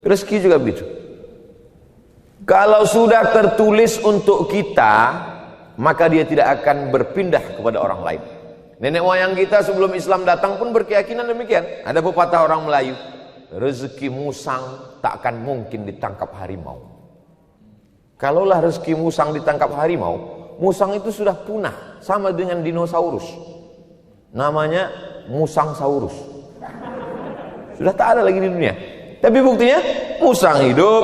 Rezeki juga begitu. Kalau sudah tertulis untuk kita, maka dia tidak akan berpindah kepada orang lain. Nenek moyang kita sebelum Islam datang pun berkeyakinan demikian. Ada pepatah orang Melayu, rezeki musang tak akan mungkin ditangkap harimau. Kalaulah rezeki musang ditangkap harimau, musang itu sudah punah, sama dengan dinosaurus. Namanya musangsaurus. Sudah tak ada lagi di dunia. Tapi buktinya musang hidup,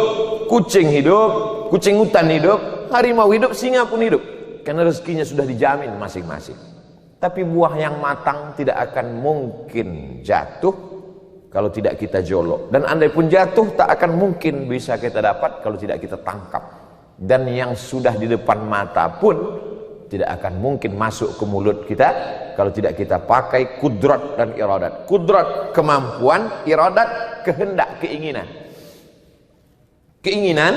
kucing hidup, kucing hutan hidup, harimau hidup, singa pun hidup. Karena rezekinya sudah dijamin masing-masing. Tapi buah yang matang tidak akan mungkin jatuh kalau tidak kita jolok. Dan andai pun jatuh tak akan mungkin bisa kita dapat kalau tidak kita tangkap. Dan yang sudah di depan mata pun tidak akan mungkin masuk ke mulut kita kalau tidak kita pakai kudrat dan iradat. Kudrat kemampuan, iradat kehendak, keinginan. Keinginan,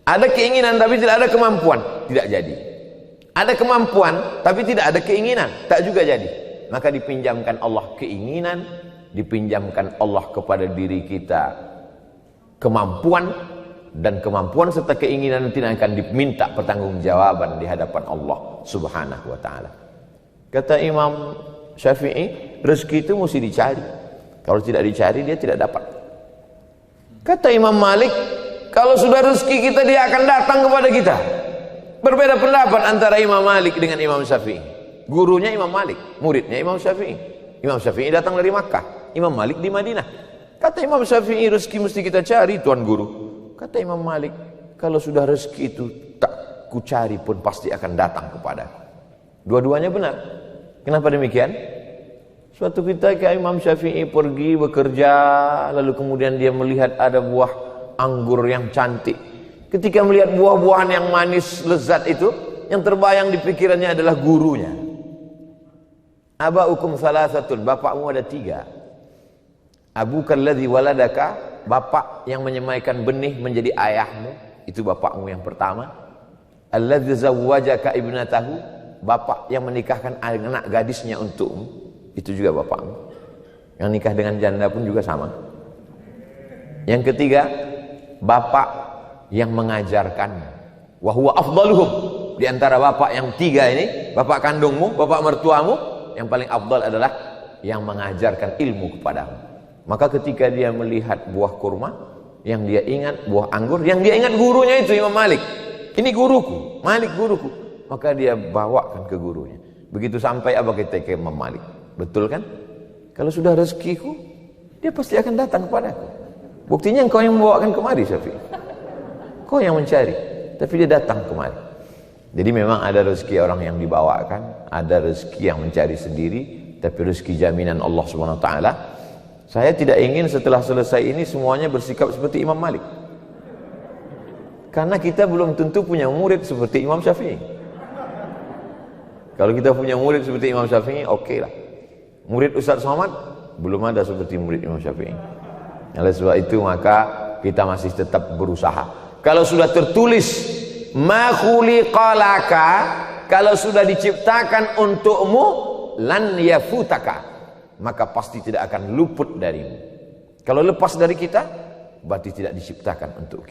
ada keinginan tapi tidak ada kemampuan, tidak jadi. Ada kemampuan tapi tidak ada keinginan, tak juga jadi. Maka dipinjamkan Allah keinginan, dipinjamkan Allah kepada diri kita kemampuan, dan kemampuan serta keinginan tidak akan diminta pertanggungjawaban di hadapan Allah Subhanahu wa taala. Kata Imam Syafi'i, rezeki itu mesti dicari. Kalau tidak dicari dia tidak dapat. Kata Imam Malik, kalau sudah rezeki kita dia akan datang kepada kita. Berbeda pendapat antara Imam Malik dengan Imam Syafi'i. Gurunya Imam Malik, muridnya Imam Syafi'i. Imam Syafi'i datang dari Makkah, Imam Malik di Madinah. Kata Imam Syafi'i, rezeki mesti kita cari, tuan guru. Kata Imam Malik, kalau sudah rezeki itu tak kucari pun pasti akan datang kepadaku. Dua-duanya benar. Kenapa demikian? Suatu ketika Imam Syafi'i pergi bekerja, lalu kemudian dia melihat ada buah anggur yang cantik. Ketika melihat buah-buahan yang manis lezat itu, yang terbayang di pikirannya adalah gurunya. Aba'ukum salasatun, bapakmu ada 3. Abukal ladzi waladaka, bapak yang menyemaikan benih menjadi ayahmu, itu bapakmu yang pertama. Alladzi zawwajaka ibnatahu, bapak yang menikahkan anak gadisnya untukmu, itu juga bapakmu. Yang nikah dengan janda pun juga sama. Yang ketiga, bapak yang mengajarkanmu. Wa huwa afdaluhum, di antara bapak yang 3 ini, bapak kandungmu, bapak mertuamu, yang paling afdal adalah yang mengajarkan ilmu kepadamu. Maka ketika dia melihat buah kurma, yang dia ingat buah anggur, yang dia ingat gurunya itu Imam Malik. Ini guruku, Malik guruku. Maka dia bawakan ke gurunya. Begitu sampai apa kata Imam Malik? Betul kan? Kalau sudah rezekiku, dia pasti akan datang kepadaku. Buktinya engkau yang membawakan kemari, Syafi'i. Kau yang mencari, tapi dia datang kemari. Jadi memang ada rezeki orang yang dibawakan, ada rezeki yang mencari sendiri, tapi rezeki jaminan Allah Subhanahu wa taala. Saya tidak ingin setelah selesai ini semuanya bersikap seperti Imam Malik. Karena kita belum tentu punya murid seperti Imam Syafi'i. Kalau kita punya murid seperti Imam Syafi'i, oke lah. Murid Ustaz Somad belum ada seperti murid Imam Syafi'i. Oleh sebab itu maka kita masih tetap berusaha. Kalau sudah tertulis ma khuliqalaka, kalau sudah diciptakan untukmu, lan yafutaka, maka pasti tidak akan luput darimu. Kalau lepas dari kita, berarti tidak diciptakan untuk kita.